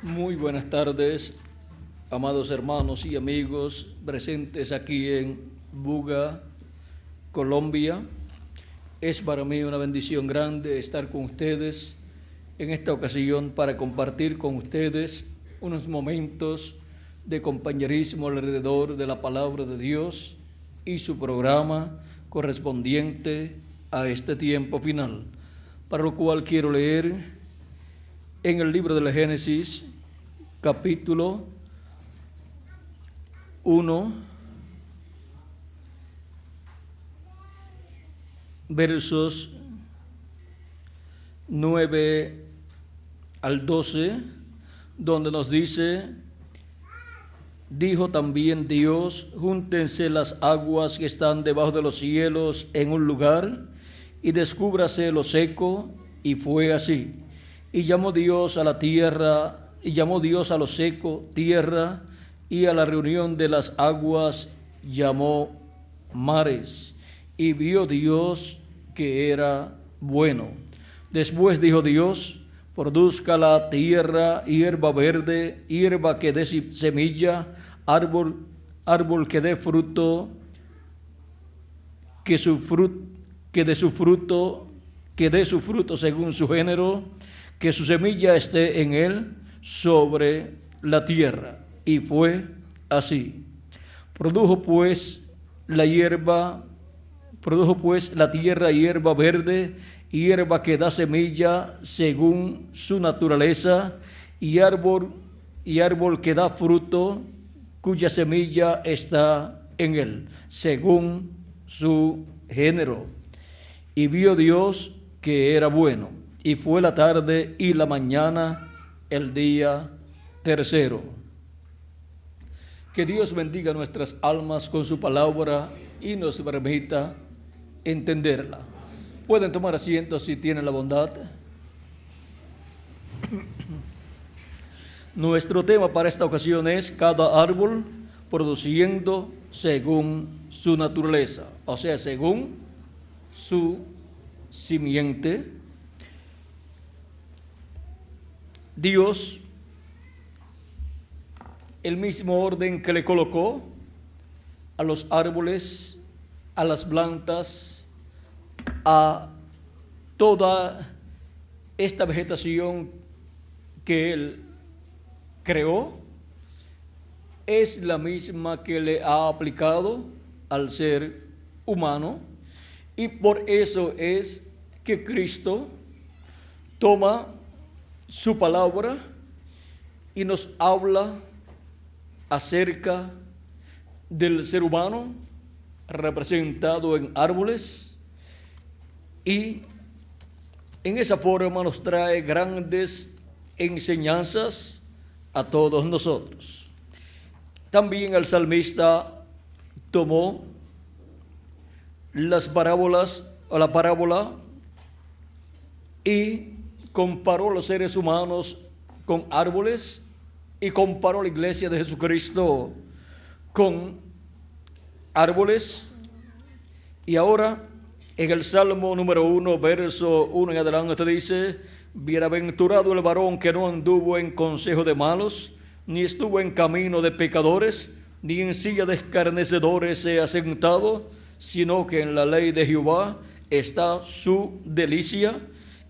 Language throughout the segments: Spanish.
Muy buenas tardes, amados hermanos y amigos presentes aquí en Buga, Colombia. Es para mí una bendición grande estar con ustedes en esta ocasión para compartir con ustedes unos momentos de compañerismo alrededor de la palabra de Dios y su programa correspondiente a este tiempo final, para lo cual quiero leer en el libro de la Génesis, capítulo 1, versos 9 al 12, donde nos dice: dijo también Dios, júntense las aguas que están debajo de los cielos en un lugar, y descúbrase lo seco, y fue así. Y llamó Dios a la tierra, y llamó Dios a lo seco tierra, y a la reunión de las aguas llamó mares. Y vio Dios que era bueno. Después dijo Dios: produzca la tierra hierba verde, hierba que dé semilla, árbol que dé fruto, que dé su fruto según su género, que su semilla esté en él sobre la tierra. Y fue así. Produjo pues la tierra hierba verde, hierba que da semilla según su naturaleza, y árbol que da fruto, cuya semilla está en él, según su género. Y vio Dios que era bueno. Y fue la tarde y la mañana el día tercero. Que Dios bendiga nuestras almas con su palabra y nos permita entenderla. Pueden tomar asiento si tienen la bondad. Nuestro tema para esta ocasión es cada árbol produciendo según su naturaleza, o sea, según su simiente. Dios, el mismo orden que le colocó a los árboles, a las plantas, a toda esta vegetación que Él creó, es la misma que le ha aplicado al ser humano, y por eso es que Cristo toma su palabra y nos habla acerca del ser humano representado en árboles, y en esa forma nos trae grandes enseñanzas a todos nosotros. También el salmista tomó las parábolas o la parábola y comparó los seres humanos con árboles, y comparó la iglesia de Jesucristo con árboles. Y ahora en el Salmo número 1, verso 1 en adelante dice: bienaventurado el varón que no anduvo en consejo de malos, ni estuvo en camino de pecadores, ni en silla de escarnecedores se ha sentado, sino que en la ley de Jehová está su delicia,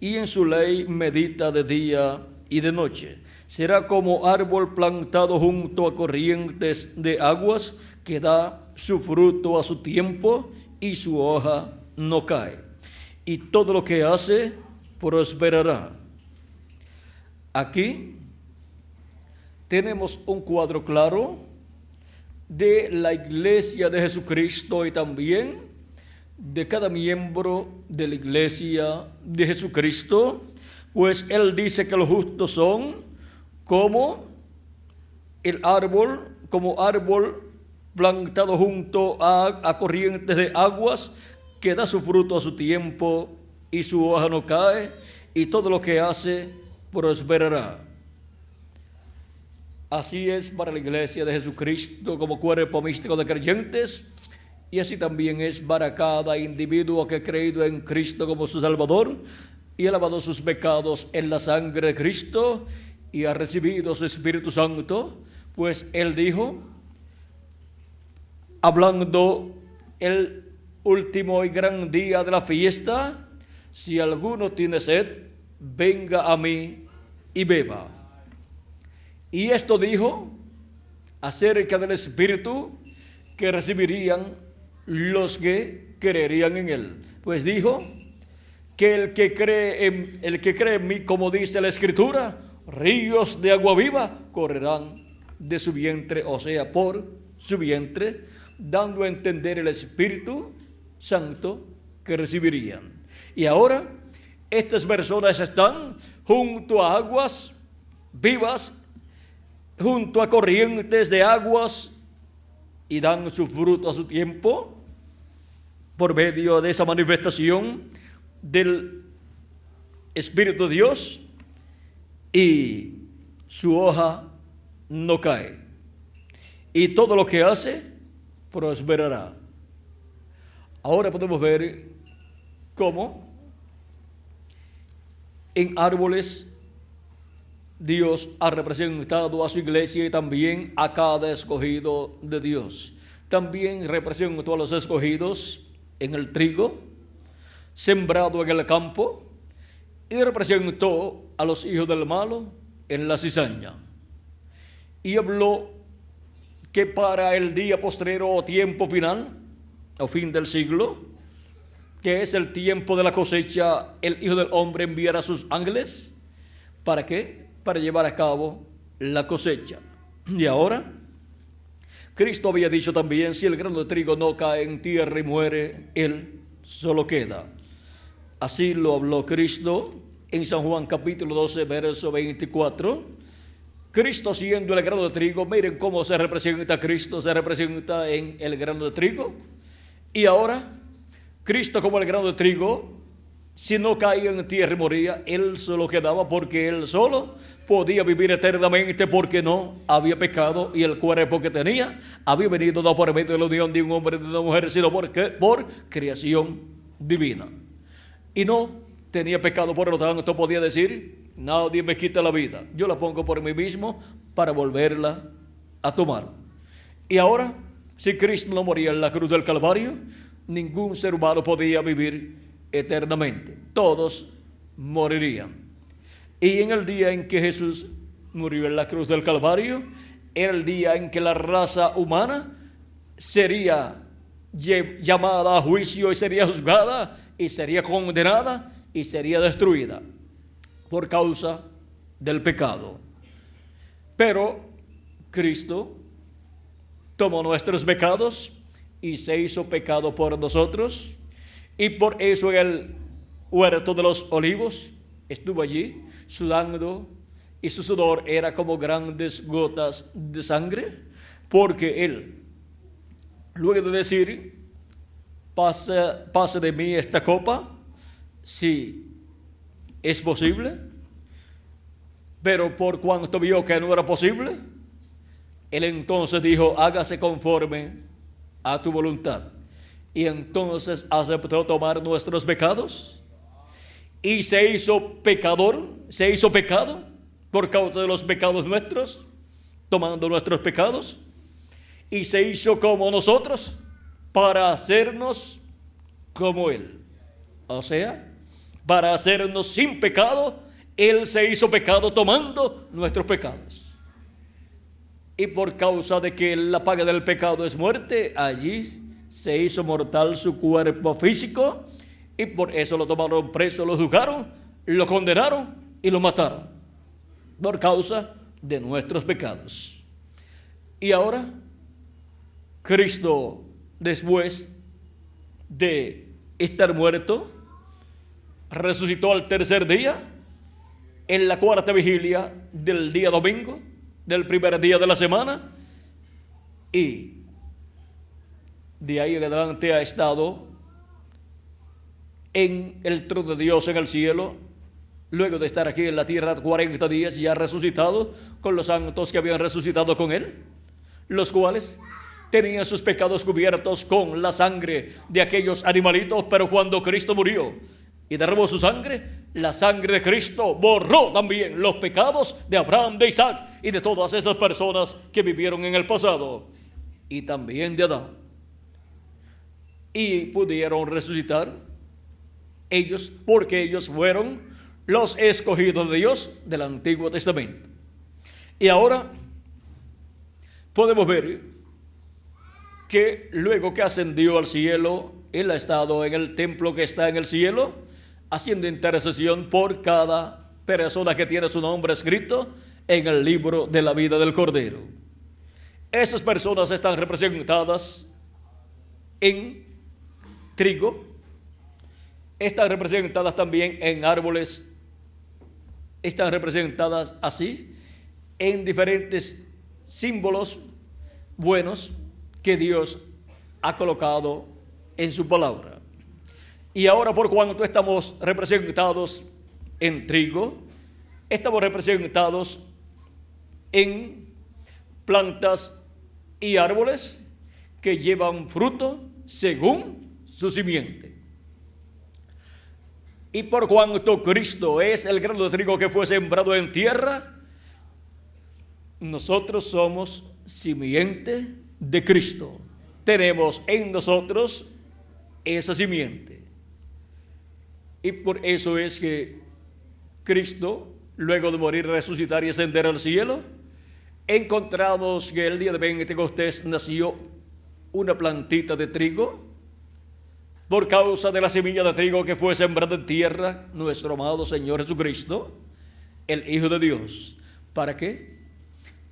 y en su ley medita de día y de noche. Será como árbol plantado junto a corrientes de aguas, que da su fruto a su tiempo, y su hoja no cae. Y todo lo que hace prosperará. Aquí tenemos un cuadro claro de la iglesia de Jesucristo y también de cada miembro de la iglesia de Jesucristo, pues Él dice que los justos son como árbol plantado junto a corrientes de aguas, que da su fruto a su tiempo y su hoja no cae, y todo lo que hace prosperará. Así es para la iglesia de Jesucristo como cuerpo místico de creyentes, y así también es para cada individuo que ha creído en Cristo como su Salvador y ha lavado sus pecados en la sangre de Cristo, y ha recibido su Espíritu Santo, pues Él dijo, hablando el último y gran día de la fiesta, si alguno tiene sed, venga a mí y beba. Y esto dijo acerca del Espíritu que recibirían los que creerían en Él. Pues dijo que el que cree en mí, como dice la Escritura, ríos de agua viva correrán de su vientre, o sea, por su vientre, dando a entender el Espíritu Santo que recibirían. Y ahora estas personas están junto a aguas vivas, junto a corrientes de aguas, y dan su fruto a su tiempo por medio de esa manifestación del Espíritu de Dios, y su hoja no cae, y todo lo que hace prosperará. Ahora podemos ver cómo en árboles Dios ha representado a su iglesia y también a cada escogido de Dios. También representó a los escogidos en el trigo, sembrado en el campo, y representó a los hijos del malo en la cizaña. Y habló que para el día postrero o tiempo final, o fin del siglo, que es el tiempo de la cosecha, el Hijo del Hombre enviará a sus ángeles. ¿Para qué? Para llevar a cabo la cosecha. Y ahora, Cristo había dicho también, si el grano de trigo no cae en tierra y muere, él solo queda. Así lo habló Cristo en San Juan capítulo 12, verso 24. Cristo siendo el grano de trigo, miren cómo se representa a Cristo, se representa en el grano de trigo. Y ahora, Cristo como el grano de trigo, si no caía en tierra y moría, él solo quedaba, porque él solo podía vivir eternamente, porque no había pecado, y el cuerpo que tenía había venido no por medio de la unión de un hombre y de una mujer, sino por creación divina. Y no tenía pecado, por lo tanto podía decir, nadie me quita la vida, yo la pongo por mí mismo para volverla a tomar. Y ahora, si Cristo no moría en la cruz del Calvario, ningún ser humano podía vivir eternamente, todos morirían. Y en el día en que Jesús murió en la cruz del Calvario, era el día en que la raza humana sería llamada a juicio y sería juzgada y sería condenada y sería destruida por causa del pecado. Pero Cristo tomó nuestros pecados y se hizo pecado por nosotros, y por eso en el huerto de los olivos estuvo allí sudando, y su sudor era como grandes gotas de sangre, porque él, luego de decir, pase de mí esta copa, si es posible, pero por cuanto vio que no era posible, él entonces dijo, hágase conforme a tu voluntad. Y entonces aceptó tomar nuestros pecados y se hizo pecador, se hizo pecado por causa de los pecados nuestros, tomando nuestros pecados, y se hizo como nosotros para hacernos como Él. O sea, para hacernos sin pecado, Él se hizo pecado tomando nuestros pecados. Y por causa de que la paga del pecado es muerte, allí se hizo mortal su cuerpo físico, y por eso lo tomaron preso, lo juzgaron, lo condenaron y lo mataron, por causa de nuestros pecados. Y ahora, Cristo, después de estar muerto, resucitó al tercer día, en la cuarta vigilia del día domingo, del primer día de la semana, y de ahí en adelante ha estado en el trono de Dios en el cielo, luego de estar aquí en la tierra 40 días, y ha resucitado con los santos que habían resucitado con él, los cuales tenían sus pecados cubiertos con la sangre de aquellos animalitos, pero cuando Cristo murió y derramó su sangre, la sangre de Cristo borró también los pecados de Abraham, de Isaac y de todas esas personas que vivieron en el pasado, y también de Adán. Y pudieron resucitar ellos, porque ellos fueron los escogidos de Dios del Antiguo Testamento. Y ahora podemos ver que luego que ascendió al cielo, Él ha estado en el templo que está en el cielo, haciendo intercesión por cada persona que tiene su nombre escrito en el libro de la vida del Cordero. Esas personas están representadas en trigo, están representadas también en árboles, están representadas así en diferentes símbolos buenos que Dios ha colocado en su palabra. Y ahora, por cuanto estamos representados en trigo, estamos representados en plantas y árboles que llevan fruto según su simiente. Y por cuanto Cristo es el grano de trigo que fue sembrado en tierra, nosotros somos simiente de Cristo. Tenemos en nosotros esa simiente. Y por eso es que Cristo, luego de morir, resucitar y ascender al cielo, encontramos que el día de Pentecostés nació una plantita de trigo. Por causa de la semilla de trigo que fue sembrada en tierra, nuestro amado Señor Jesucristo, el Hijo de Dios. ¿Para qué?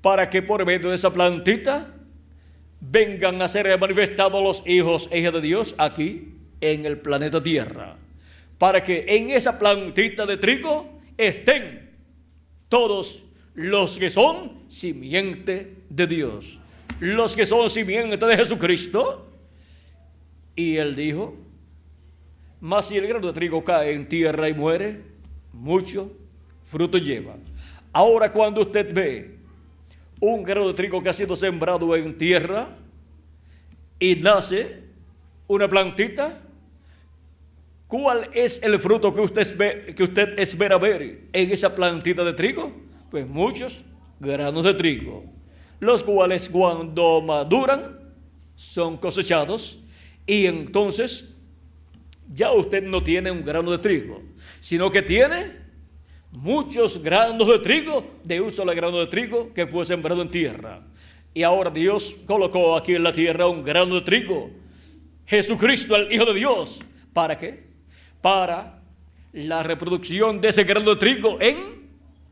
Para que por medio de esa plantita vengan a ser manifestados los hijos e hijas de Dios aquí en el planeta Tierra. Para que en esa plantita de trigo estén todos los que son simiente de Dios, los que son simiente de Jesucristo. Y Él dijo: mas si el grano de trigo cae en tierra y muere, mucho fruto lleva. Ahora, cuando usted ve un grano de trigo que ha sido sembrado en tierra y nace una plantita, ¿cuál es el fruto que usted espera ver en esa plantita de trigo? Pues muchos granos de trigo, los cuales cuando maduran son cosechados, y entonces ya usted no tiene un grano de trigo, sino que tiene muchos granos de trigo de un solo grano de trigo que fue sembrado en tierra. Y ahora Dios colocó aquí en la tierra un grano de trigo, Jesucristo, el Hijo de Dios. ¿Para qué? Para la reproducción de ese grano de trigo en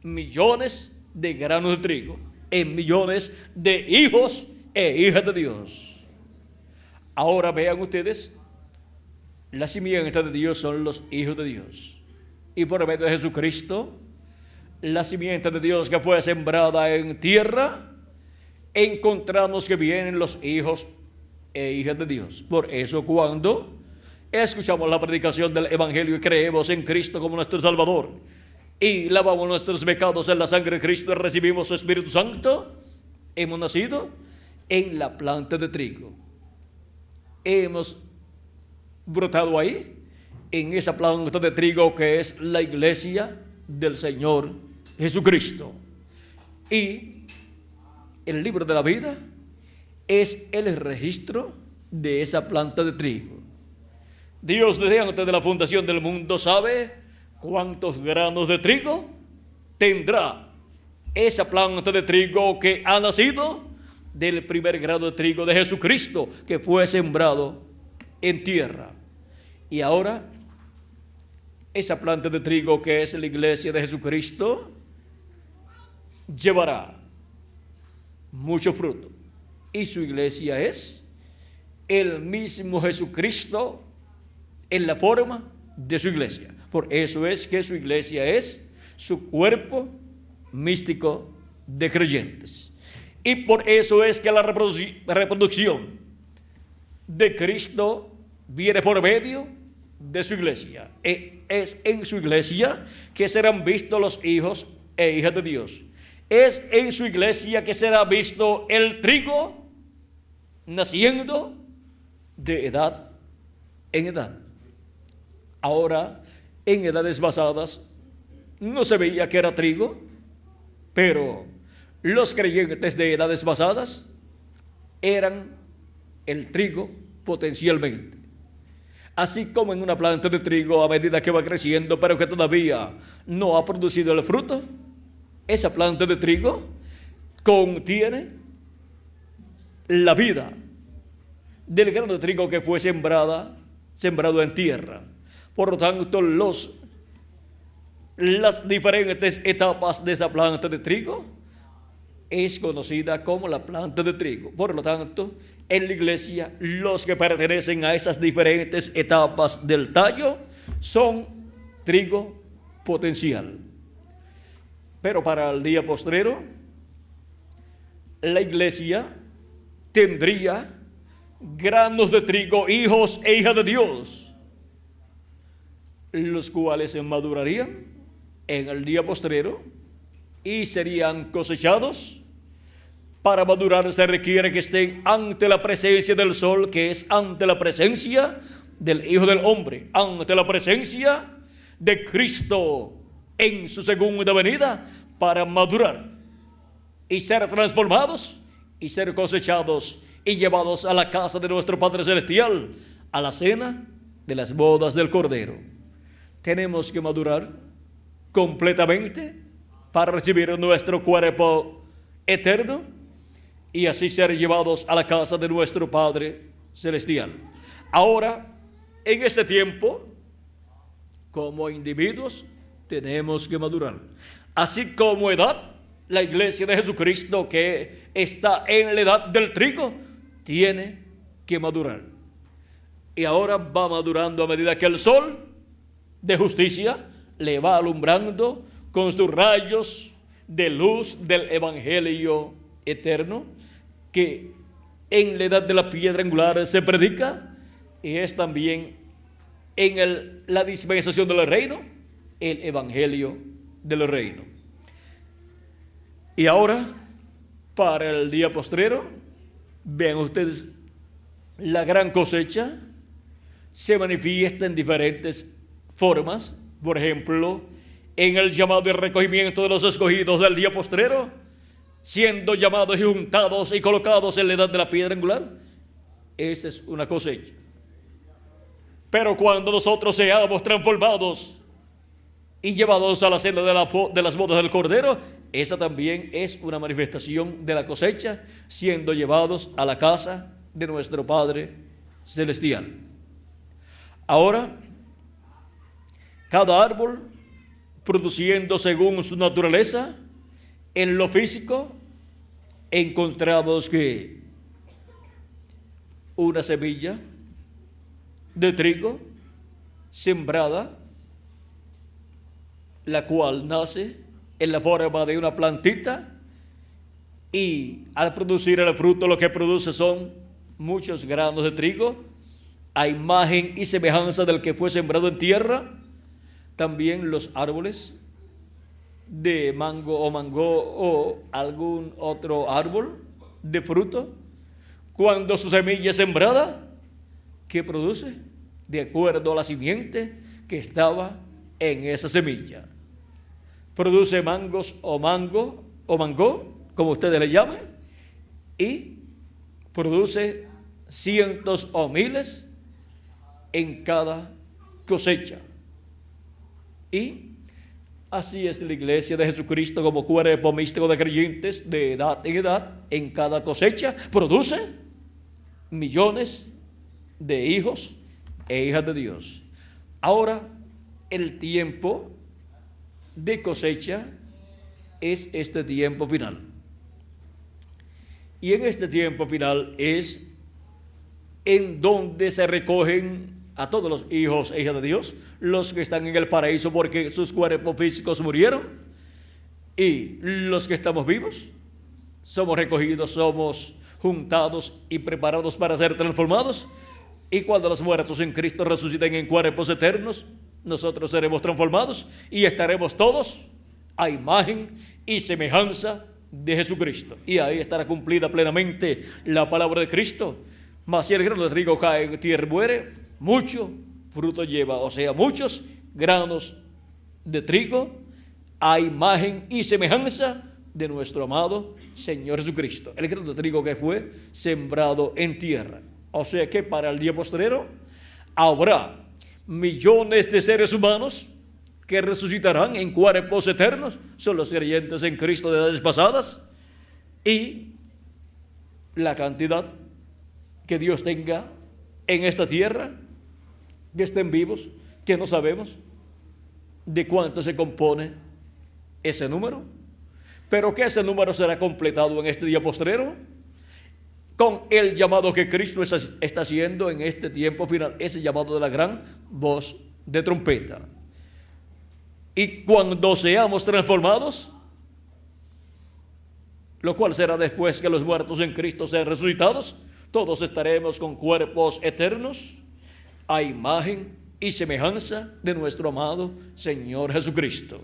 millones de granos de trigo, en millones de hijos e hijas de Dios. Ahora vean ustedes, la simiente de Dios son los hijos de Dios. Y por medio de Jesucristo, la simiente de Dios que fue sembrada en tierra, encontramos que vienen los hijos e hijas de Dios. Por eso, cuando escuchamos la predicación del Evangelio y creemos en Cristo como nuestro Salvador, y lavamos nuestros pecados en la sangre de Cristo y recibimos su Espíritu Santo, hemos nacido en la planta de trigo. Hemos brotado ahí, en esa planta de trigo que es la iglesia del Señor Jesucristo. Y el libro de la vida es el registro de esa planta de trigo. Dios, desde antes de la fundación del mundo, sabe cuántos granos de trigo tendrá esa planta de trigo que ha nacido del primer grano de trigo de Jesucristo que fue sembrado en tierra. Y ahora esa planta de trigo que es la iglesia de Jesucristo llevará mucho fruto, y su iglesia es el mismo Jesucristo en la forma de su iglesia. Por eso es que su iglesia es su cuerpo místico de creyentes. Y por eso es que la reproducción de Cristo viene por medio de su iglesia. Es en su iglesia que serán vistos los hijos e hijas de Dios. Es en su iglesia que será visto el trigo naciendo de edad en edad. Ahora, en edades pasadas no se veía que era trigo, pero los creyentes de edades pasadas eran el trigo potencialmente. Así como en una planta de trigo, a medida que va creciendo, pero que todavía no ha producido el fruto, esa planta de trigo contiene la vida del grano de trigo que fue sembrado en tierra. Por lo tanto, las diferentes etapas de esa planta de trigo es conocida como la planta de trigo. Por lo tanto, en la iglesia, los que pertenecen a esas diferentes etapas del tallo son trigo potencial. Pero para el día postrero, la iglesia tendría granos de trigo, hijos e hijas de Dios, los cuales se madurarían en el día postrero y serían cosechados. Para madurar se requiere que estén ante la presencia del sol, que es ante la presencia del Hijo del Hombre, ante la presencia de Cristo en su segunda venida, para madurar y ser transformados y ser cosechados y llevados a la casa de nuestro Padre Celestial, a la cena de las bodas del Cordero. Tenemos que madurar completamente para recibir nuestro cuerpo eterno y así ser llevados a la casa de nuestro Padre Celestial. Ahora, en este tiempo, como individuos, tenemos que madurar. Así como edad, la iglesia de Jesucristo, que está en la edad del trigo, tiene que madurar. Y ahora va madurando a medida que el sol de justicia le va alumbrando con sus rayos de luz del evangelio eterno, que en la edad de la piedra angular se predica, y es también en la dispensación del reino, el evangelio del reino. Y ahora, para el día postrero, vean ustedes, la gran cosecha se manifiesta en diferentes formas. Por ejemplo, en el llamado y recogimiento de los escogidos del día postrero, siendo llamados y juntados y colocados en la edad de la piedra angular. Esa es una cosecha. Pero cuando nosotros seamos transformados y llevados a la cena de las bodas del Cordero, esa también es una manifestación de la cosecha, siendo llevados a la casa de nuestro Padre Celestial. Ahora, cada árbol produciendo según su naturaleza, en lo físico encontramos que una semilla de trigo sembrada, la cual nace en la forma de una plantita, y al producir el fruto lo que produce son muchos granos de trigo, a imagen y semejanza del que fue sembrado en tierra. También los árboles de mango o algún otro árbol de fruto, cuando su semilla es sembrada, ¿qué produce? De acuerdo a la simiente que estaba en esa semilla. Produce mangos o mango, como ustedes le llamen, y produce cientos o miles en cada cosecha. Y así es la iglesia de Jesucristo, como cuerpo místico de creyentes de edad en edad, en cada cosecha produce millones de hijos e hijas de Dios. Ahora, el tiempo de cosecha es este tiempo final. Y en este tiempo final es en donde se recogen a todos los hijos e hijas de Dios, los que están en el paraíso porque sus cuerpos físicos murieron, y los que estamos vivos somos recogidos, somos juntados y preparados para ser transformados. Y cuando los muertos en Cristo resuciten en cuerpos eternos, nosotros seremos transformados y estaremos todos a imagen y semejanza de Jesucristo. Y ahí estará cumplida plenamente la palabra de Cristo. Mas si el grano de trigo cae en tierra y muere, mucho fruto lleva, o sea, muchos granos de trigo, a imagen y semejanza de nuestro amado Señor Jesucristo. El grano de trigo que fue sembrado en tierra. O sea que para el día postrero habrá millones de seres humanos que resucitarán en cuerpos eternos. Son los creyentes en Cristo de edades pasadas. Y la cantidad que Dios tenga en esta tierra, que estén vivos, que no sabemos de cuánto se compone ese número, pero que ese número será completado en este día postrero con el llamado que Cristo está haciendo en este tiempo final, ese llamado de la gran voz de trompeta. Y cuando seamos transformados, lo cual será después que los muertos en Cristo sean resucitados, todos estaremos con cuerpos eternos a imagen y semejanza de nuestro amado Señor Jesucristo.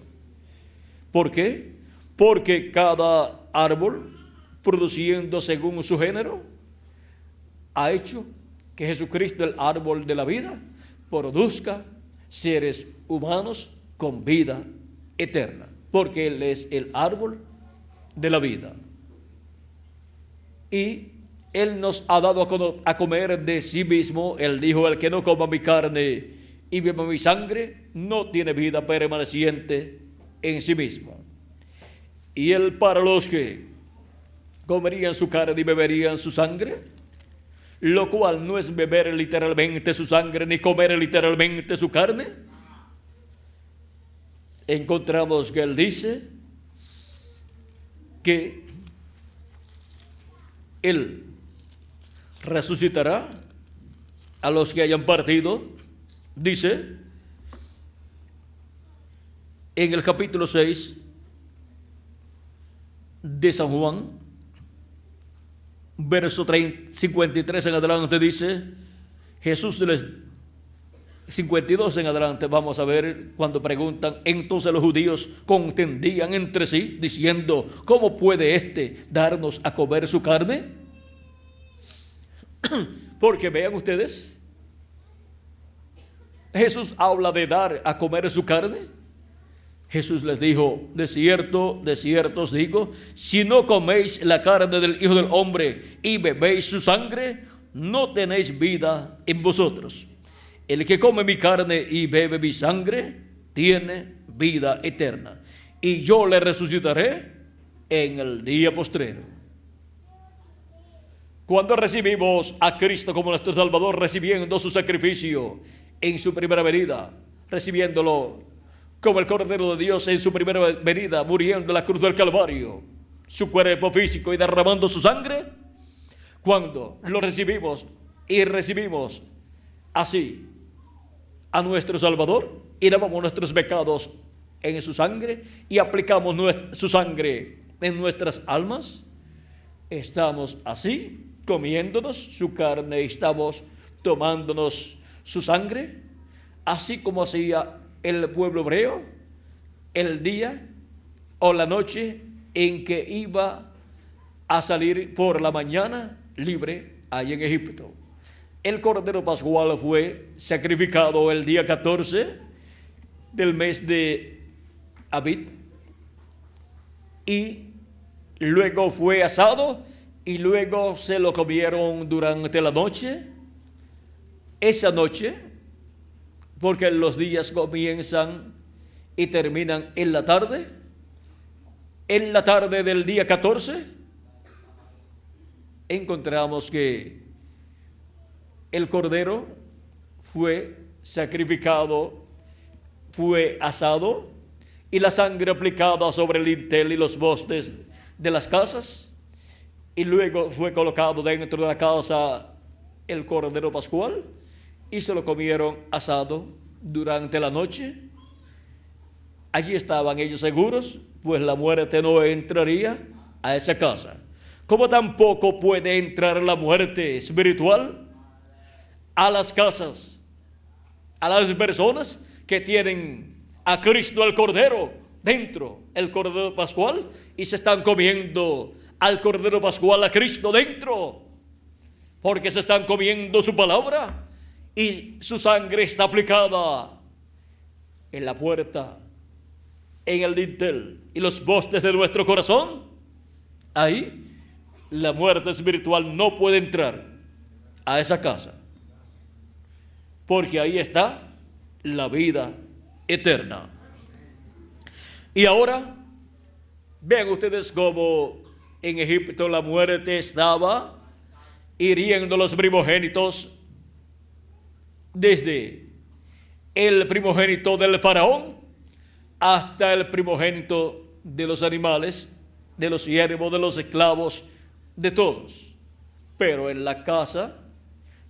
¿Por qué? Porque cada árbol, produciendo según su género, ha hecho que Jesucristo, el árbol de la vida, produzca seres humanos con vida eterna, porque Él es el árbol de la vida. Y Él nos ha dado a comer de sí mismo. Él dijo: el que no coma mi carne y beba mi sangre no tiene vida permaneciente en sí mismo. Y Él, para los que comerían su carne y beberían su sangre, lo cual no es beber literalmente su sangre ni comer literalmente su carne, encontramos que Él dice que Él resucitará a los que hayan partido. Dice en el capítulo 6 de San Juan, verso 53 en adelante, dice Jesús 52 en adelante, vamos a ver, cuando preguntan, entonces los judíos contendían entre sí, diciendo: ¿cómo puede éste darnos a comer su carne? Porque vean ustedes, Jesús habla de dar a comer su carne. Jesús les dijo: de cierto os digo, si no coméis la carne del Hijo del Hombre y bebéis su sangre, no tenéis vida en vosotros. El que come mi carne y bebe mi sangre tiene vida eterna, y yo le resucitaré en el día postrero. Cuando recibimos a Cristo como nuestro Salvador, recibiendo su sacrificio en su primera venida, recibiéndolo como el Cordero de Dios en su primera venida, muriendo en la cruz del Calvario, su cuerpo físico y derramando su sangre, cuando lo recibimos y recibimos así a nuestro Salvador y lavamos nuestros pecados en su sangre y aplicamos su sangre en nuestras almas, estamos así comiéndonos su carne y estamos tomándonos su sangre, así como hacía el pueblo hebreo el día o la noche en que iba a salir por la mañana libre allá en Egipto. El Cordero Pascual fue sacrificado el día 14 del mes de Abib y luego fue asado y luego se lo comieron durante la noche. Esa noche, porque los días comienzan y terminan en la tarde del día 14, encontramos que el cordero fue sacrificado, fue asado, y la sangre aplicada sobre el dintel y los postes de las casas, y luego fue colocado dentro de la casa el Cordero Pascual, y se lo comieron asado durante la noche. Allí estaban ellos seguros, pues la muerte no entraría a esa casa. Como tampoco puede entrar la muerte espiritual a las casas, a las personas que tienen a Cristo el Cordero dentro, el Cordero Pascual, y se están comiendo al Cordero Pascual, a Cristo dentro, porque se están comiendo su palabra y su sangre está aplicada en la puerta, en el dintel y los postes de nuestro corazón, ahí la muerte espiritual no puede entrar a esa casa, porque ahí está la vida eterna. Y ahora vean ustedes cómo en Egipto la muerte estaba hiriendo los primogénitos, desde el primogénito del faraón hasta el primogénito de los animales, de los siervos, de los esclavos, de todos. Pero en la casa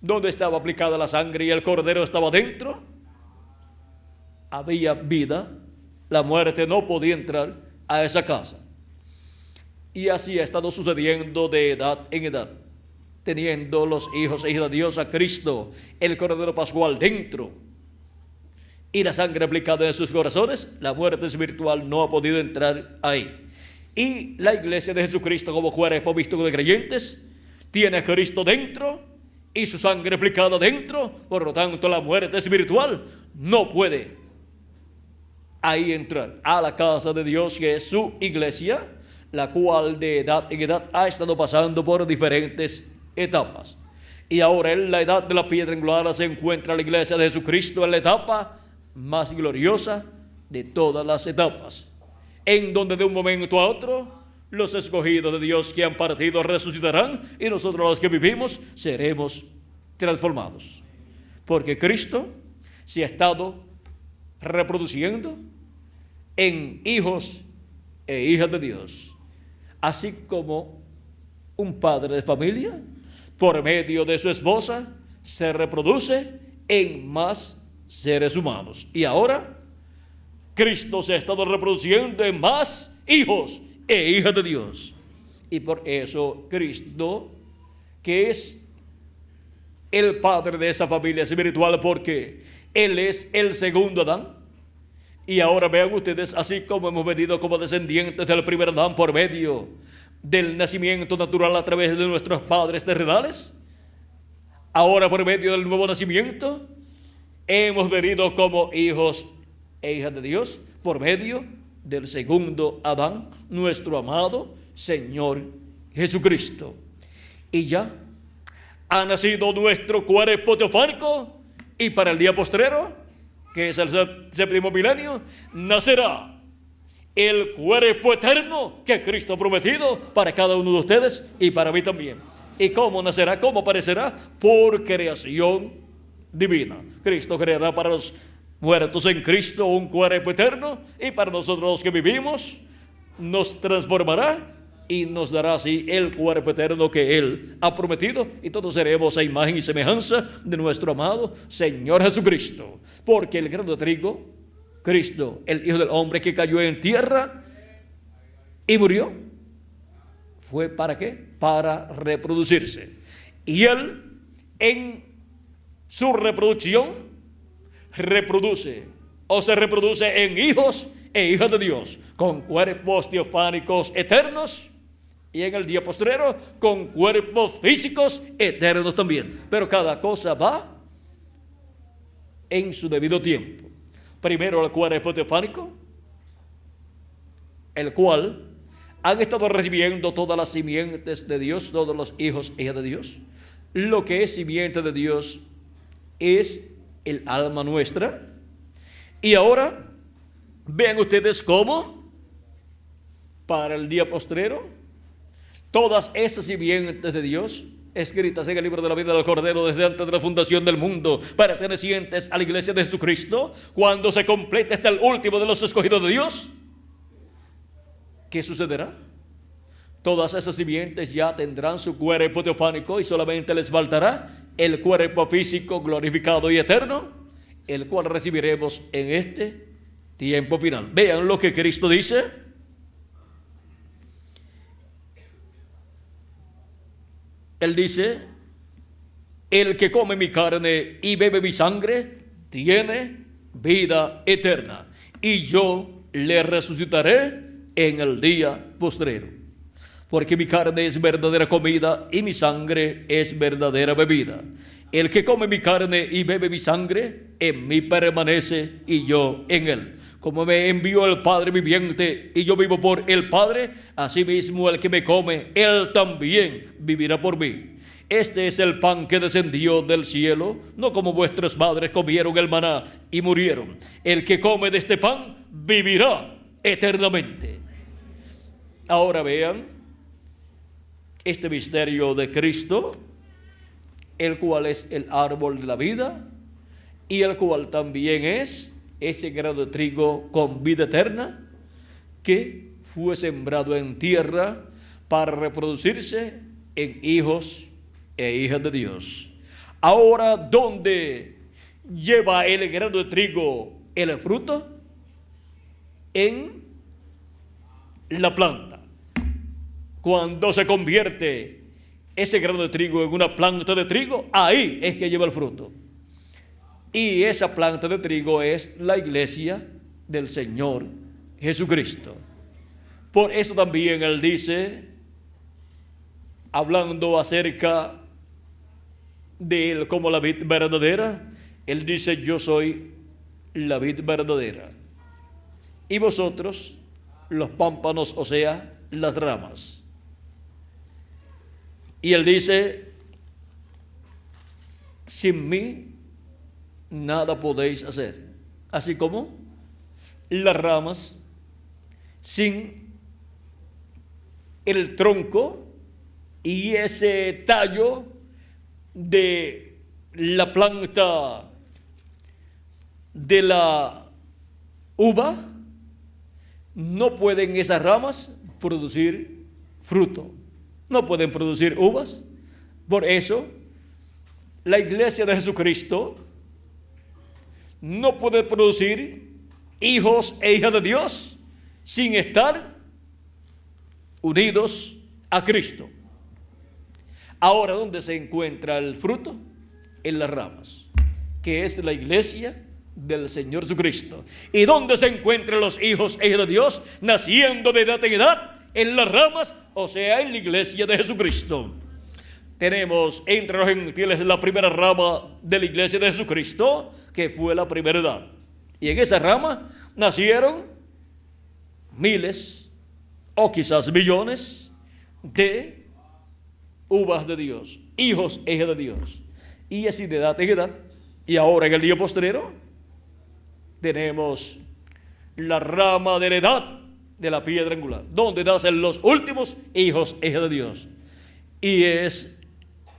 donde estaba aplicada la sangre y el cordero estaba dentro, había vida. La muerte no podía entrar a esa casa. Y así ha estado sucediendo de edad en edad, teniendo los hijos e hijas de Dios a Cristo, el cordero pascual dentro, y la sangre aplicada en sus corazones, la muerte espiritual no ha podido entrar ahí. Y la iglesia de Jesucristo, como cuerpo místico de creyentes, tiene a Cristo dentro y su sangre aplicada dentro. Por lo tanto, la muerte espiritual no puede ahí entrar a la casa de Dios, que es su iglesia, la cual de edad en edad ha estado pasando por diferentes etapas. Y ahora en la edad de la piedra angular se encuentra la iglesia de Jesucristo en la etapa más gloriosa de todas las etapas, en donde de un momento a otro los escogidos de Dios que han partido resucitarán, y nosotros los que vivimos seremos transformados, porque Cristo se ha estado reproduciendo en hijos e hijas de Dios, así como un padre de familia por medio de su esposa se reproduce en más seres humanos. Y ahora Cristo se ha estado reproduciendo en más hijos e hijas de Dios. Y por eso Cristo, que es el padre de esa familia espiritual, porque Él es el segundo Adán. Y ahora vean ustedes, así como hemos venido como descendientes del primer Adán por medio del nacimiento natural a través de nuestros padres terrenales, ahora por medio del nuevo nacimiento hemos venido como hijos e hijas de Dios por medio del segundo Adán, nuestro amado Señor Jesucristo. Y ya ha nacido nuestro cuerpo teofánico, y para el día postrero, que es el séptimo milenio, nacerá el cuerpo eterno que Cristo ha prometido para cada uno de ustedes y para mí también. ¿Y cómo nacerá? ¿Cómo aparecerá? Por creación divina. Cristo creará para los muertos en Cristo un cuerpo eterno, y para nosotros los que vivimos nos transformará y nos dará así el cuerpo eterno que Él ha prometido, y todos seremos a imagen y semejanza de nuestro amado Señor Jesucristo. Porque el grano de trigo, Cristo, el Hijo del Hombre que cayó en tierra y murió, ¿fue para qué? Para reproducirse. Y Él, en su reproducción, reproduce o se reproduce en hijos e hijas de Dios, con cuerpos teofánicos eternos, y en el día postrero con cuerpos físicos eternos también. Pero cada cosa va en su debido tiempo. Primero el cuerpo teofánico, el cual han estado recibiendo todas las simientes de Dios, todos los hijos e hijas de Dios. Lo que es simiente de Dios es el alma nuestra. Y ahora vean ustedes cómo para el día postrero todas esas simientes de Dios, escritas en el libro de la vida del Cordero desde antes de la fundación del mundo, pertenecientes a la iglesia de Jesucristo, cuando se complete hasta el último de los escogidos de Dios, ¿qué sucederá? Todas esas simientes ya tendrán su cuerpo teofánico, y solamente les faltará el cuerpo físico glorificado y eterno, el cual recibiremos en este tiempo final. Vean lo que Cristo dice. Él dice: el que come mi carne y bebe mi sangre tiene vida eterna, y yo le resucitaré en el día postrero. Porque mi carne es verdadera comida y mi sangre es verdadera bebida. El que come mi carne y bebe mi sangre, en mí permanece y yo en él. Como me envió el Padre viviente y yo vivo por el Padre, asimismo el que me come, él también vivirá por mí. Este es el pan que descendió del cielo, no como vuestros padres comieron el maná y murieron. El que come de este pan vivirá eternamente. Ahora vean este misterio de Cristo, el cual es el árbol de la vida y el cual también es ese grano de trigo con vida eterna que fue sembrado en tierra para reproducirse en hijos e hijas de Dios. Ahora, ¿dónde lleva el grano de trigo el fruto? En la planta. Cuando se convierte ese grano de trigo en una planta de trigo, ahí es que lleva el fruto. Y esa planta de trigo es la iglesia del Señor Jesucristo. Por eso también Él dice, hablando acerca de Él como la vid verdadera, Él dice, yo soy la vid verdadera, y vosotros los pámpanos, o sea, las ramas. Y Él dice, sin mí nada podéis hacer. Así como las ramas sin el tronco y ese tallo de la planta de la uva, no pueden esas ramas producir fruto, no pueden producir uvas. Por eso la iglesia de Jesucristo no puede producir hijos e hijas de Dios sin estar unidos a Cristo. Ahora, ¿dónde se encuentra el fruto? En las ramas, que es la iglesia del Señor Jesucristo. ¿Y dónde se encuentran los hijos e hijas de Dios? Naciendo de edad en edad, en las ramas, o sea, en la iglesia de Jesucristo. Tenemos entre los gentiles la primera rama de la iglesia de Jesucristo, que fue la primera edad. Y en esa rama nacieron miles o quizás millones de uvas de Dios, hijos e hijas de Dios. Y así de edad en edad. Y ahora en el día postrero tenemos la rama de la edad de la piedra angular, donde nacen los últimos hijos e hijas de Dios. Y es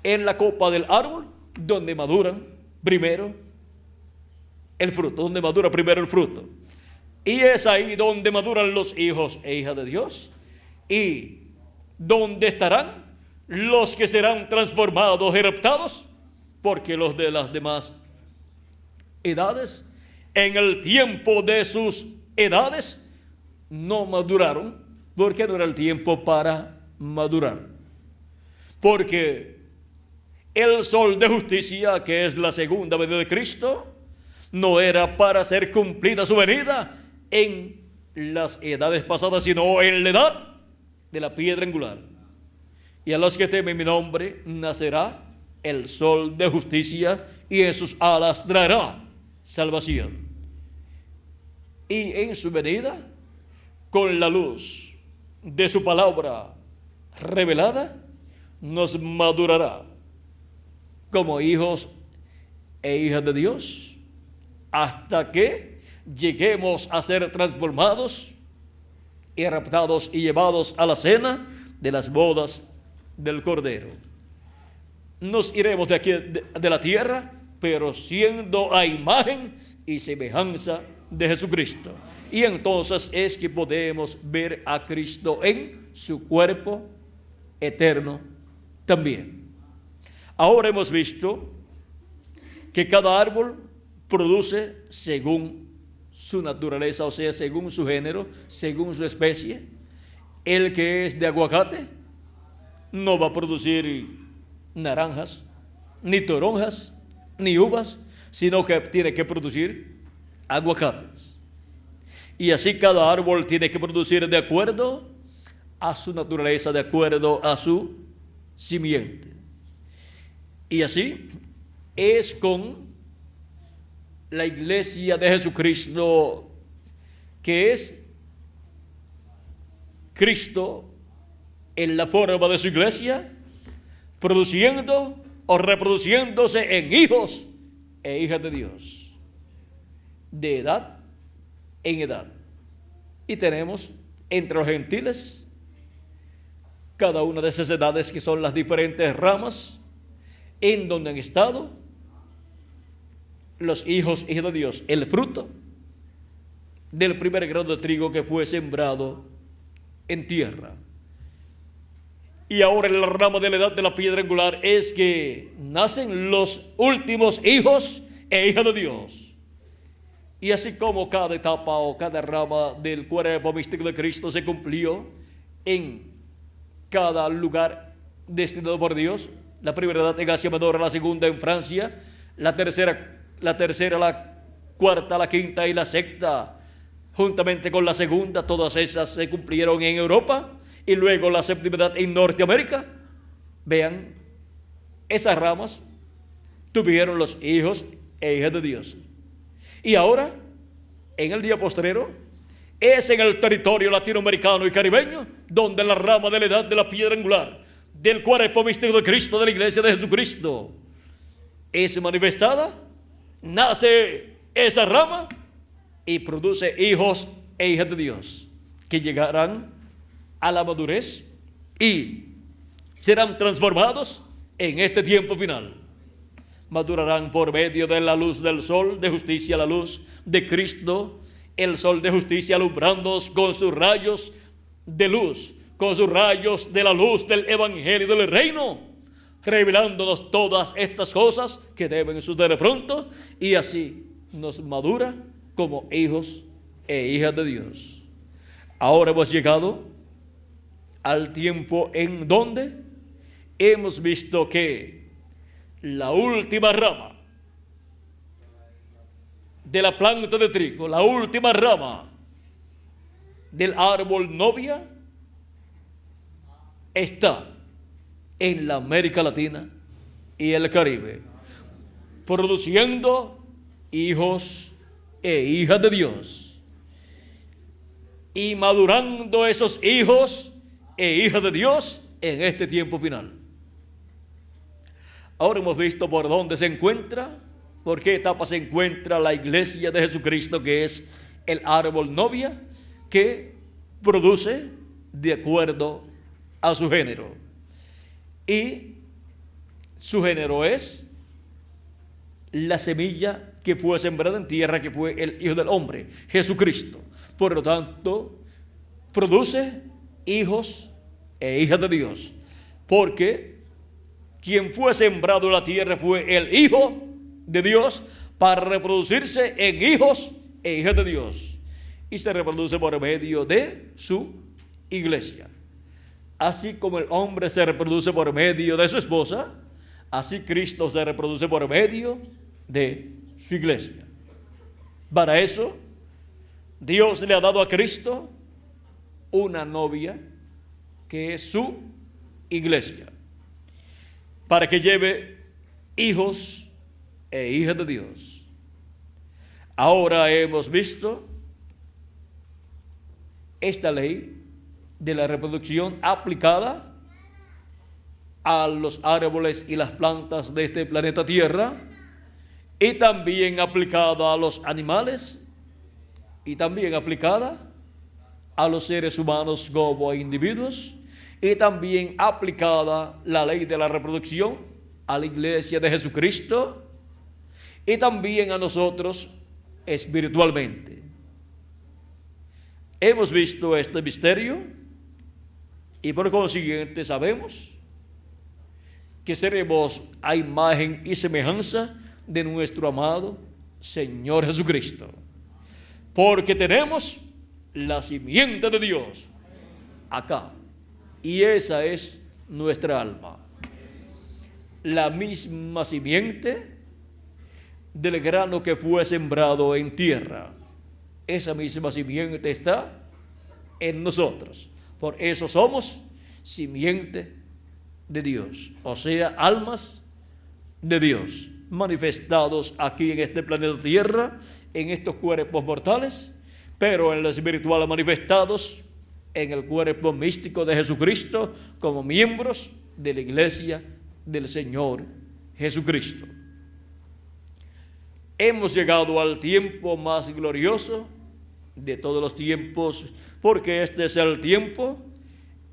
en la copa del árbol donde maduran primero el fruto, donde madura primero el fruto. Y es ahí donde maduran los hijos e hijas de Dios, y donde estarán los que serán transformados y raptados, porque los de las demás edades, en el tiempo de sus edades, no maduraron, porque no era el tiempo para madurar. Porque el sol de justicia, que es la segunda venida de Cristo, no era para hacer cumplida su venida en las edades pasadas, sino en la edad de la piedra angular. Y a los que temen mi nombre nacerá el sol de justicia, y en sus alas traerá salvación. Y en su venida, con la luz de su palabra revelada, nos madurará como hijos e hijas de Dios, hasta que lleguemos a ser transformados y raptados y llevados a la cena de las bodas del Cordero. Nos iremos de aquí, de la tierra, pero siendo a imagen y semejanza de Jesucristo. Y entonces es que podemos ver a Cristo en su cuerpo eterno también. Ahora hemos visto que cada árbol produce según su naturaleza, o sea, según su género, según su especie. El que es de aguacate no va a producir naranjas, ni toronjas, ni uvas, sino que tiene que producir aguacates. Y así cada árbol tiene que producir de acuerdo a su naturaleza, de acuerdo a su simiente. Y así es con la iglesia de Jesucristo, que es Cristo en la forma de su iglesia, produciendo o reproduciéndose en hijos e hijas de Dios, de edad en edad. Y tenemos entre los gentiles cada una de esas edades, que son las diferentes ramas en donde han estado los hijos e hijas de Dios, el fruto del primer grano de trigo que fue sembrado en tierra. Y ahora en la rama de la edad de la piedra angular es que nacen los últimos hijos e hijas de Dios. Y así como cada etapa o cada rama del cuerpo místico de Cristo se cumplió en cada lugar destinado por Dios, la primera edad en Asia Menor, la segunda en Francia, la tercera, la cuarta, la quinta y la sexta, juntamente con la segunda, todas esas se cumplieron en Europa, y luego la séptima edad en Norteamérica. Vean, esas ramas tuvieron los hijos e hijas de Dios. Y ahora, en el día postrero, es en el territorio latinoamericano y caribeño donde la rama de la edad de la piedra angular del cuerpo místico de Cristo, de la iglesia de Jesucristo, es manifestada. Nace esa rama y produce hijos e hijas de Dios, que llegarán a la madurez y serán transformados en este tiempo final. Madurarán por medio de la luz del sol de justicia, la luz de Cristo, el sol de justicia alumbrándonos con sus rayos de luz, con sus rayos de la luz del evangelio del reino, revelándonos todas estas cosas que deben suceder pronto, y así nos madura como hijos e hijas de Dios. Ahora hemos llegado al tiempo en donde hemos visto que la última rama de la planta de trigo, la última rama del árbol novia, está en la América Latina y el Caribe, produciendo hijos e hijas de Dios, y madurando esos hijos e hijas de Dios en este tiempo final. Ahora hemos visto por dónde se encuentra, por qué etapa se encuentra la iglesia de Jesucristo, que es el árbol novia, que produce de acuerdo a su género. Y su género es la semilla que fue sembrada en tierra, que fue el Hijo del Hombre, Jesucristo. Por lo tanto, produce hijos e hijas de Dios, porque quien fue sembrado en la tierra fue el Hijo de Dios para reproducirse en hijos e hijas de Dios, y se reproduce por medio de su iglesia. Así como el hombre se reproduce por medio de su esposa, así Cristo se reproduce por medio de su iglesia. Para eso, Dios le ha dado a Cristo una novia, que es su iglesia, para que lleve hijos e hijas de Dios. Ahora hemos visto esta ley de la reproducción aplicada a los árboles y las plantas de este planeta Tierra, y también aplicada a los animales, y también aplicada a los seres humanos como individuos, y también aplicada la ley de la reproducción a la iglesia de Jesucristo, y también a nosotros espiritualmente. Hemos visto este misterio, y por consiguiente sabemos que seremos a imagen y semejanza de nuestro amado Señor Jesucristo, porque tenemos la simiente de Dios acá, y esa es nuestra alma, la misma simiente del grano que fue sembrado en tierra. Esa misma simiente está en nosotros. Por eso somos simiente de Dios, o sea, almas de Dios. manifestados aquí en este planeta Tierra, en estos cuerpos mortales, pero en lo espiritual manifestados en el cuerpo místico de Jesucristo como miembros de la iglesia del Señor Jesucristo. Hemos llegado al tiempo más glorioso de todos los tiempos, porque este es el tiempo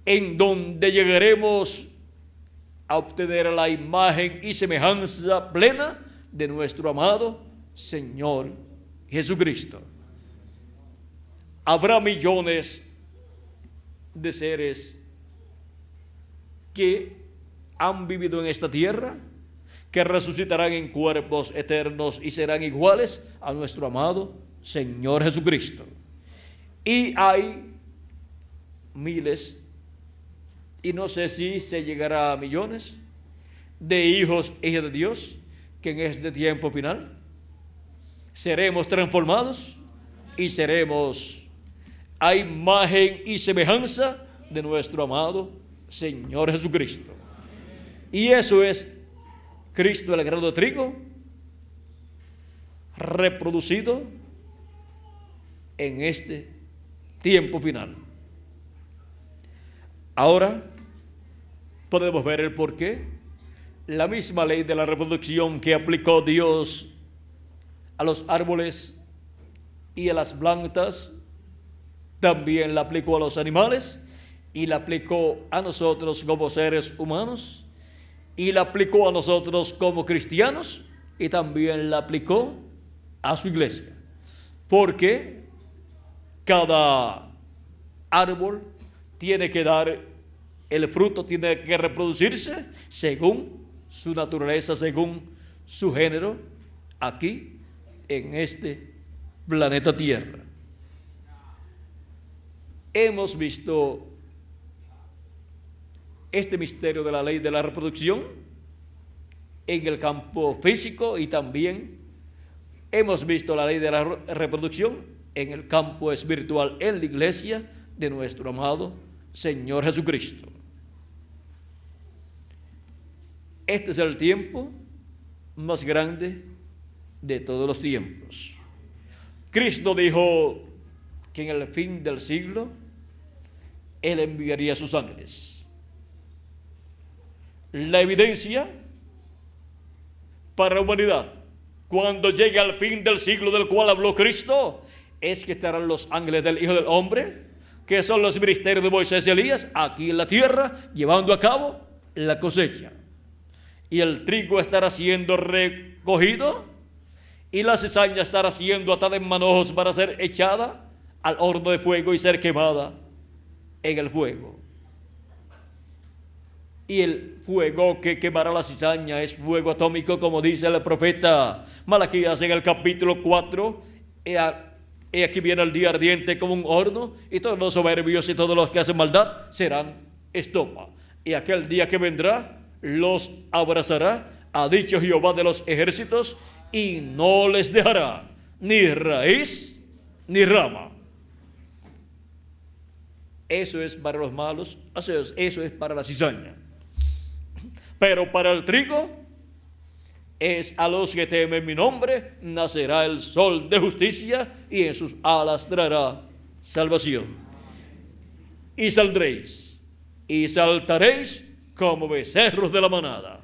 en donde llegaremos a obtener la imagen y semejanza plena de nuestro amado Señor Jesucristo. Habrá millones de seres que han vivido en esta tierra, que resucitarán en cuerpos eternos y serán iguales a nuestro amado Señor Jesucristo. Y hay miles, y no sé si se llegará a millones, de hijos e hijas de Dios, que en este tiempo final seremos transformados y seremos a imagen y semejanza de nuestro amado Señor Jesucristo. Y eso es Cristo, el grano de trigo, reproducido en este tiempo final. Ahora podemos ver el porqué. La misma ley de la reproducción que aplicó Dios a los árboles y a las plantas, también la aplicó a los animales y la aplicó a nosotros como seres humanos y la aplicó a nosotros como cristianos y también la aplicó a su iglesia. Porque cada árbol tiene que dar el fruto, tiene que reproducirse según su naturaleza, según su género, aquí en este planeta Tierra. Hemos visto este misterio de la ley de la reproducción en el campo físico y también hemos visto la ley de la reproducción en el campo espiritual, en la iglesia de nuestro amado Señor Jesucristo. Este es el tiempo más grande de todos los tiempos. Cristo dijo que en el fin del siglo Él enviaría sus ángeles. La evidencia para la humanidad cuando llegue al fin del siglo del cual habló Cristo es que estarán los ángeles del Hijo del Hombre, que son los ministerios de Moisés y Elías, aquí en la tierra, llevando a cabo la cosecha. Y el trigo estará siendo recogido y la cizaña estará siendo atada en manojos para ser echada al horno de fuego y ser quemada en el fuego. Y el fuego que quemará la cizaña es fuego atómico, como dice el profeta Malaquías en el capítulo 4. He aquí viene el día ardiente como un horno, y todos los soberbios y todos los que hacen maldad serán estopa. Y aquel día que vendrá los abrazará, ha dicho Jehová de los ejércitos, y no les dejará ni raíz ni rama. Eso es para los malos, eso es para la cizaña. Pero para el trigo es a los que temen mi nombre, nacerá el sol de justicia y en sus alas traerá salvación. Y saldréis y saltaréis como becerros de la manada.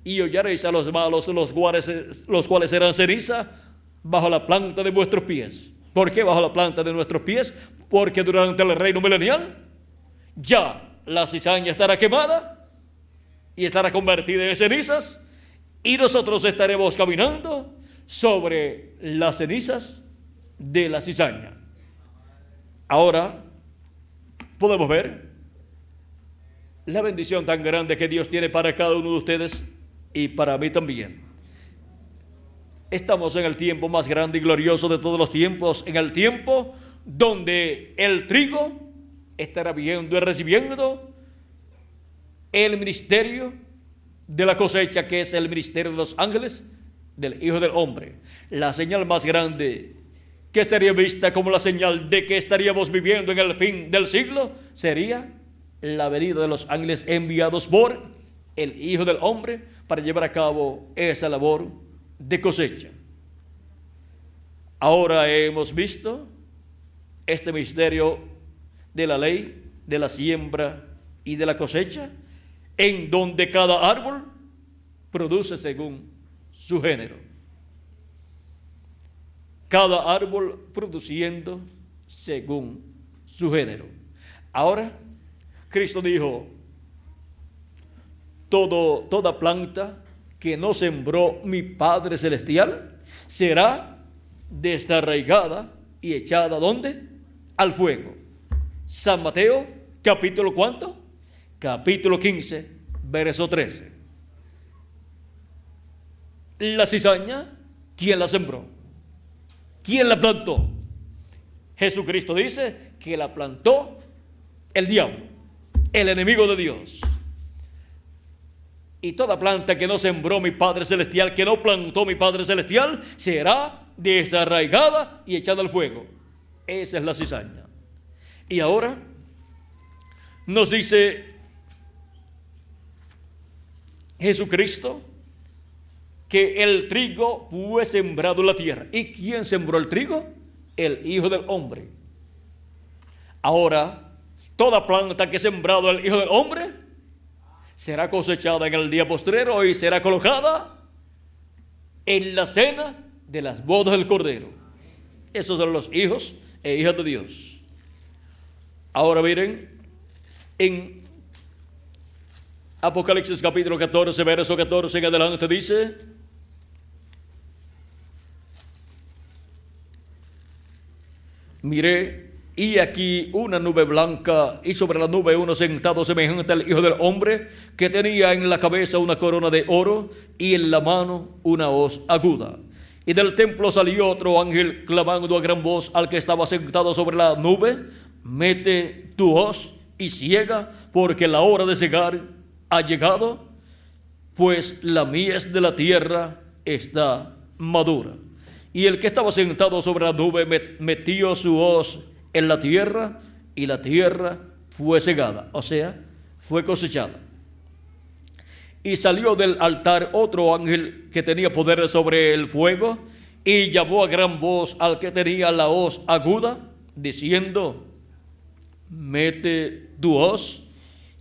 Y hollaréis a los malos, los cuales serán ceniza bajo la planta de vuestros pies. ¿Por qué bajo la planta de nuestros pies? Porque durante el reino milenial ya la cizaña estará quemada y estará convertida en cenizas, y nosotros estaremos caminando sobre las cenizas de la cizaña. Ahora podemos ver la bendición tan grande que Dios tiene para cada uno de ustedes y para mí también. Estamos en el tiempo más grande y glorioso de todos los tiempos, en el tiempo donde el trigo estará viendo y recibiendo el ministerio de la cosecha, que es el ministerio de los ángeles del Hijo del Hombre. La señal más grande que sería vista como la señal de que estaríamos viviendo en el fin del siglo sería la venida de los ángeles enviados por el Hijo del Hombre para llevar a cabo esa labor de cosecha. Ahora hemos visto este misterio de la ley, de la siembra y de la cosecha, en donde cada árbol produce según su género. Cada árbol produciendo según su género. Ahora, Cristo dijo, toda planta que no sembró mi Padre Celestial será desarraigada y echada ¿dónde? Al fuego. San Mateo, capítulo ¿cuánto? Capítulo 15, verso 13. La cizaña, ¿quién la sembró? ¿Quién la plantó? Jesucristo dice que la plantó el diablo, el enemigo de Dios. Y toda planta que no sembró mi Padre Celestial, que no plantó mi Padre Celestial, será desarraigada y echada al fuego. Esa es la cizaña. Y ahora nos dice Jesucristo que el trigo fue sembrado en la tierra. ¿Y quién sembró el trigo? El Hijo del Hombre. Ahora, toda planta que ha sembrado el Hijo del Hombre será cosechada en el día postrero y será colocada en la cena de las bodas del Cordero. Esos son los hijos e hijas de Dios. Ahora miren, en Apocalipsis capítulo 14, verso 14 en adelante dice: miré, y aquí una nube blanca, y sobre la nube uno sentado semejante al Hijo del Hombre, que tenía en la cabeza una corona de oro y en la mano una hoz aguda. Y del templo salió otro ángel clamando a gran voz al que estaba sentado sobre la nube: mete tu hoz y ciega, porque la hora de cegar ha llegado, pues la mies de la tierra está madura. Y el que estaba sentado sobre la nube metió su hoz en la tierra, y la tierra fue cegada, o sea, fue cosechada. Y salió del altar otro ángel que tenía poder sobre el fuego, y llamó a gran voz al que tenía la hoz aguda, diciendo: mete tu hoz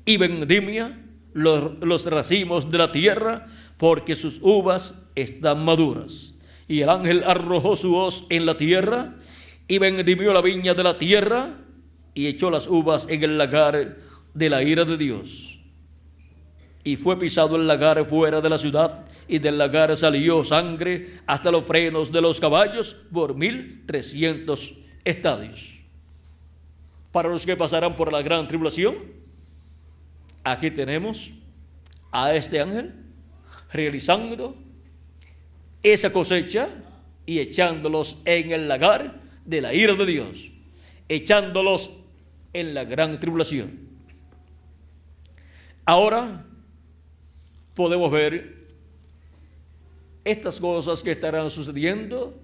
y vendimia los racimos de la tierra, porque sus uvas están maduras. Y el ángel arrojó su hoz en la tierra, y vendimió la viña de la tierra, y echó las uvas en el lagar de la ira de Dios. Y fue pisado el lagar fuera de la ciudad, y del lagar salió sangre hasta los frenos de los caballos por 1300 estadios. Para los que pasarán por la gran tribulación, aquí tenemos a este ángel realizando esa cosecha y echándolos en el lagar de la ira de Dios, echándolos en la gran tribulación. Ahora podemos ver estas cosas que estarán sucediendo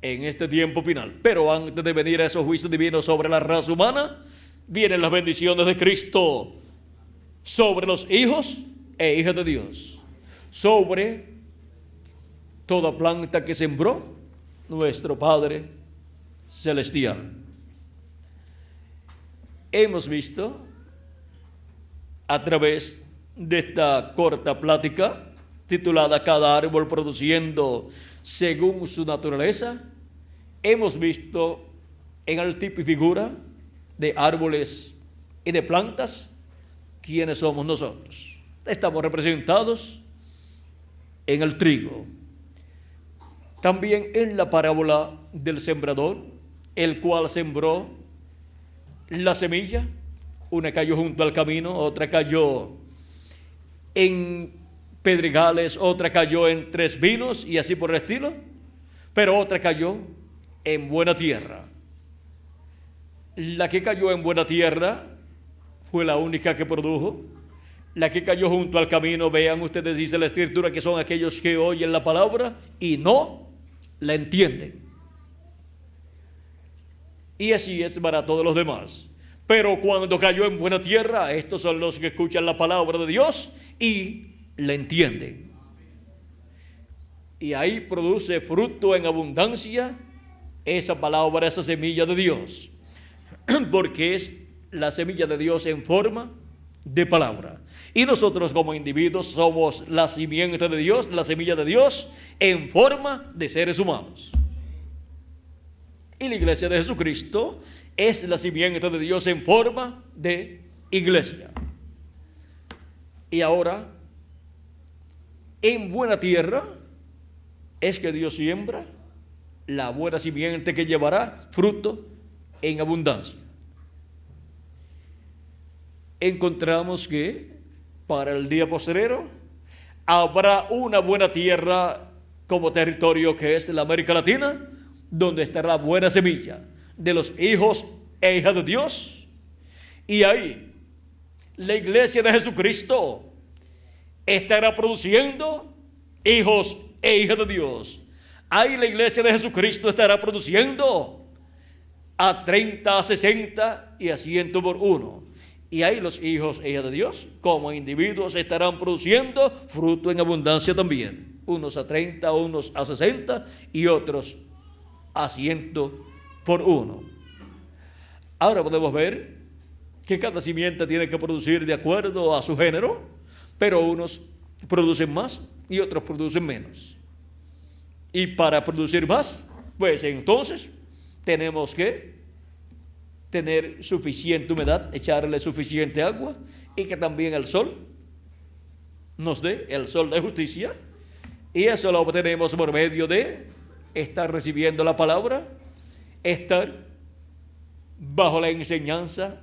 en este tiempo final. Pero antes de venir a esos juicios divinos sobre la raza humana, vienen las bendiciones de Cristo sobre los hijos e hijas de Dios, sobre toda planta que sembró nuestro Padre Celestial. Hemos visto a través de esta corta plática titulada Cada árbol produciendo según su naturaleza, hemos visto en el tipo y figura de árboles y de plantas quiénes somos nosotros. Estamos representados en el trigo. También en la parábola del sembrador, el cual sembró la semilla, una cayó junto al camino, otra cayó en pedregales, otra cayó entre espinos y así por el estilo, pero otra cayó en buena tierra. La que cayó en buena tierra fue la única que produjo. La que cayó junto al camino, vean ustedes, dice la Escritura, que son aquellos que oyen la palabra y no la entienden. Y así es para todos los demás. Pero cuando cayó en buena tierra, estos son los que escuchan la palabra de Dios y la entienden. y ahí produce fruto en abundancia esa palabra, esa semilla de Dios, porque es la semilla de Dios en forma de palabra. Y nosotros como individuos somos la simiente de Dios, la semilla de Dios en forma de seres humanos. Y la iglesia de Jesucristo es la simiente de Dios en forma de iglesia. Y ahora, en buena tierra es que Dios siembra la buena simiente que llevará fruto en abundancia. Encontramos que para el día postrero habrá una buena tierra como territorio que es la América Latina, donde estará la buena semilla de los hijos e hijas de Dios. Y ahí la iglesia de Jesucristo estará produciendo hijos e hijas de Dios. Ahí la iglesia de Jesucristo estará produciendo a 30, a 60 y a 100 por uno. Y ahí los hijos e hijas de Dios como individuos estarán produciendo fruto en abundancia también. Unos a 30, unos a 60 y otros a 100 por uno. Ahora podemos ver que cada simiente tiene que producir de acuerdo a su género, pero unos producen más y otros producen menos. Y para producir más, pues entonces tenemos que tener suficiente humedad, echarle suficiente agua y que también el sol nos dé el sol de justicia. Y eso lo obtenemos por medio de estar recibiendo la palabra, estar bajo la enseñanza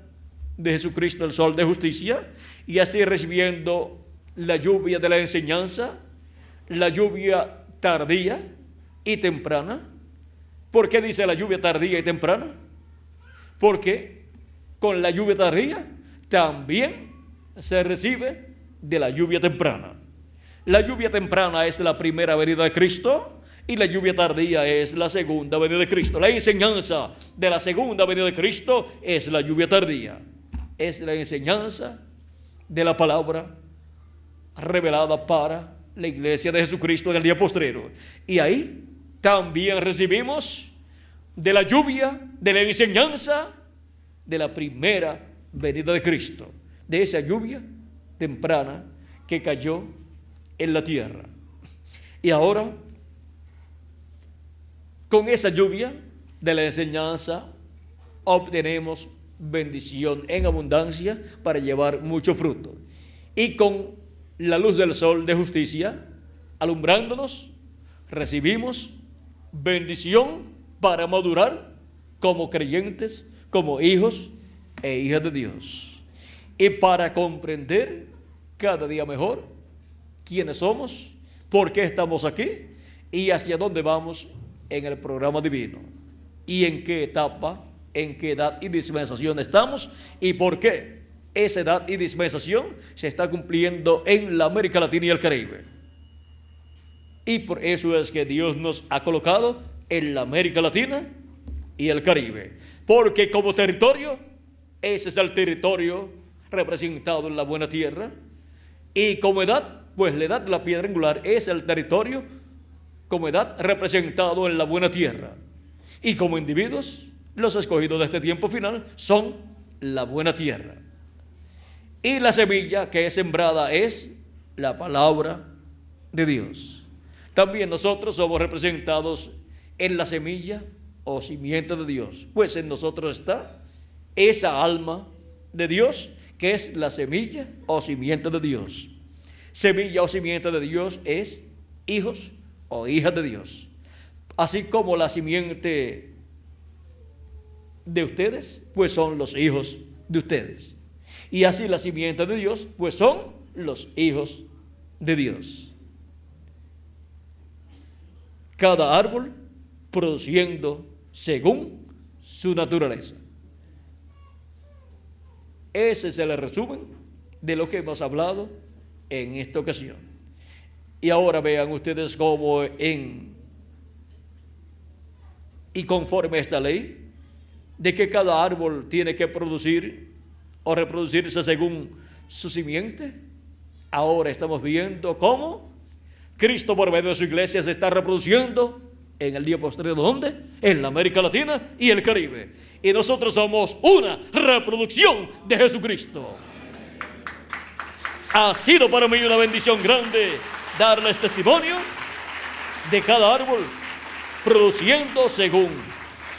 de Jesucristo, el sol de justicia, y así recibiendo la lluvia de la enseñanza, la lluvia tardía y temprana. ¿Por qué dice la lluvia tardía y temprana? Porque con la lluvia tardía también se recibe de la lluvia temprana. La lluvia temprana es la primera venida de Cristo y la lluvia tardía es la segunda venida de Cristo. La enseñanza de la segunda venida de Cristo es la lluvia tardía. Es la enseñanza de la palabra revelada para la iglesia de Jesucristo en el día postrero. Y ahí también recibimos de la lluvia, de la enseñanza de la primera venida de Cristo, de esa lluvia temprana que cayó en la tierra. Y ahora, con esa lluvia de la enseñanza, obtenemos bendición en abundancia para llevar mucho fruto. Y con la luz del sol de justicia, alumbrándonos, recibimos bendición para madurar como creyentes, como hijos e hijas de Dios. Y para comprender cada día mejor quiénes somos, por qué estamos aquí y hacia dónde vamos en el programa divino. Y en qué etapa, en qué edad y dispensación estamos y por qué esa edad y dispensación se está cumpliendo en la América Latina y el Caribe. Y por eso es que Dios nos ha colocado en la América Latina y el Caribe, porque como territorio, ese es el territorio representado en la buena tierra, y como edad, pues la edad de la piedra angular es el territorio como edad representado en la buena tierra, y como individuos, los escogidos de este tiempo final son la buena tierra, y la semilla que es sembrada es la palabra de Dios. También nosotros somos representados en la semilla o simiente de Dios, pues en nosotros está esa alma de Dios que es la semilla o simiente de Dios. Semilla o simiente de Dios es hijos o hijas de Dios, así como la simiente de ustedes pues son los hijos de ustedes, y así la simiente de Dios pues son los hijos de Dios. Cada árbol produciendo según su naturaleza. Ese es el resumen de lo que hemos hablado en esta ocasión. Y ahora vean ustedes cómo y conforme a esta ley de que cada árbol tiene que producir o reproducirse según su simiente, ahora estamos viendo cómo Cristo por medio de su iglesia se está reproduciendo en el día posterior, ¿dónde? En la América Latina y el Caribe. Y nosotros somos una reproducción de Jesucristo. Ha sido para mí una bendición grande darles testimonio de cada árbol produciendo según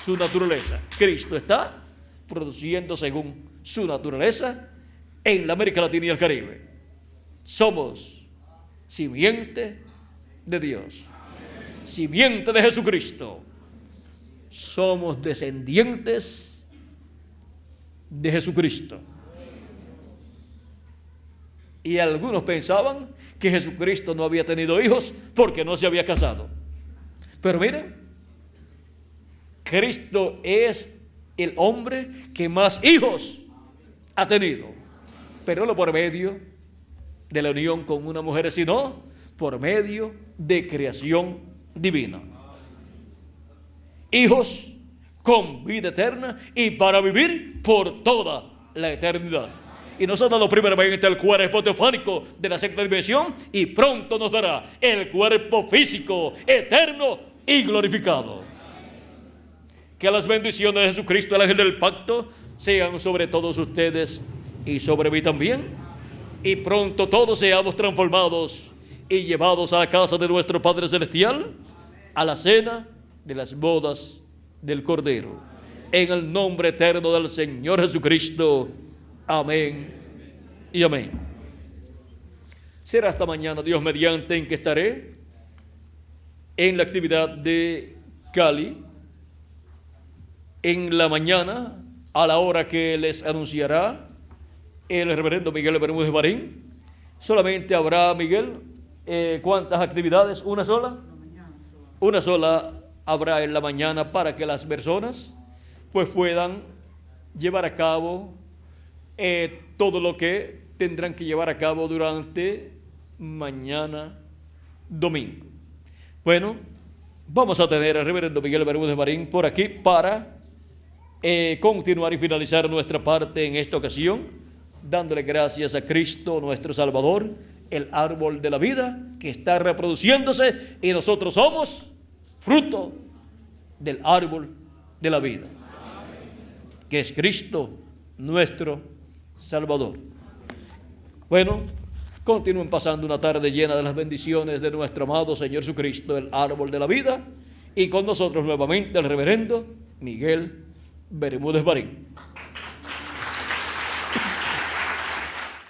su naturaleza. Cristo está produciendo según su naturaleza en la América Latina y el Caribe. Somos simiente de Dios, simiente de Jesucristo. Somos descendientes de Jesucristo. Y algunos pensaban que Jesucristo no había tenido hijos porque no se había casado. Pero miren, Cristo es el hombre que más hijos ha tenido, pero no por medio de la unión con una mujer, sino por medio de creación divina. Hijos con vida eterna y para vivir por toda la eternidad. Y nos ha dado primeramente el cuerpo teofánico de la sexta dimensión, y pronto nos dará el cuerpo físico eterno y glorificado. Que las bendiciones de Jesucristo, el ángel del pacto, sean sobre todos ustedes y sobre mí también. Y pronto todos seamos transformados y llevados a la casa de nuestro Padre Celestial, a la cena de las bodas del Cordero. En el nombre eterno del Señor Jesucristo. Amén y amén. Será hasta mañana, Dios mediante, en que estaré en la actividad de Cali en la mañana, a la hora que les anunciará el reverendo Miguel Bermúdez Marín. Solamente habrá, Miguel, ¿cuántas actividades? ¿Una sola? Una sola habrá en la mañana para que las personas pues puedan llevar a cabo todo lo que tendrán que llevar a cabo durante mañana domingo. Bueno, vamos a tener al reverendo Miguel Bermúdez Marín por aquí para continuar y finalizar nuestra parte en esta ocasión, dándole gracias a Cristo nuestro Salvador, el árbol de la vida que está reproduciéndose, y nosotros somos fruto del árbol de la vida, que es Cristo nuestro Salvador. Bueno, continúen pasando una tarde llena de las bendiciones de nuestro amado Señor Jesucristo, el árbol de la vida, y con nosotros nuevamente el reverendo Miguel Bermúdez Marín.